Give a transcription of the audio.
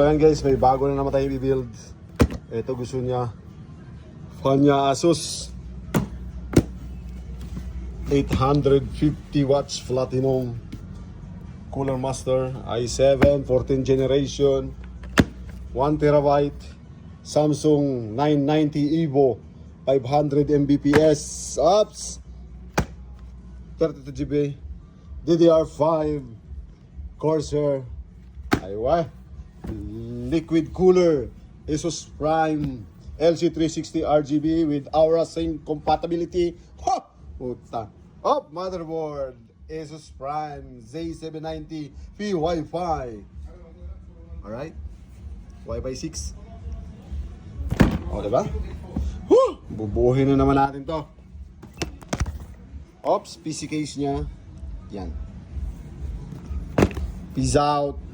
Ayan guys, may bago na naman tayo i-build. Ito gusto niya. Fan niya Asus 850 watts Platinum Cooler Master i7 14th generation 1 terabyte Samsung 990 Evo 500 Mbps apps 32GB DDR5 Corsair aywa liquid cooler Asus Prime LC360 RGB with Aura Sync compatibility. Ha! Puta. Up motherboard Asus Prime Z790 P Wi-Fi. Alright. Wi-Fi 6. O, diba? Huh! Bubuhin na naman natin to. Ops, PC case niya. Yan. Peace out.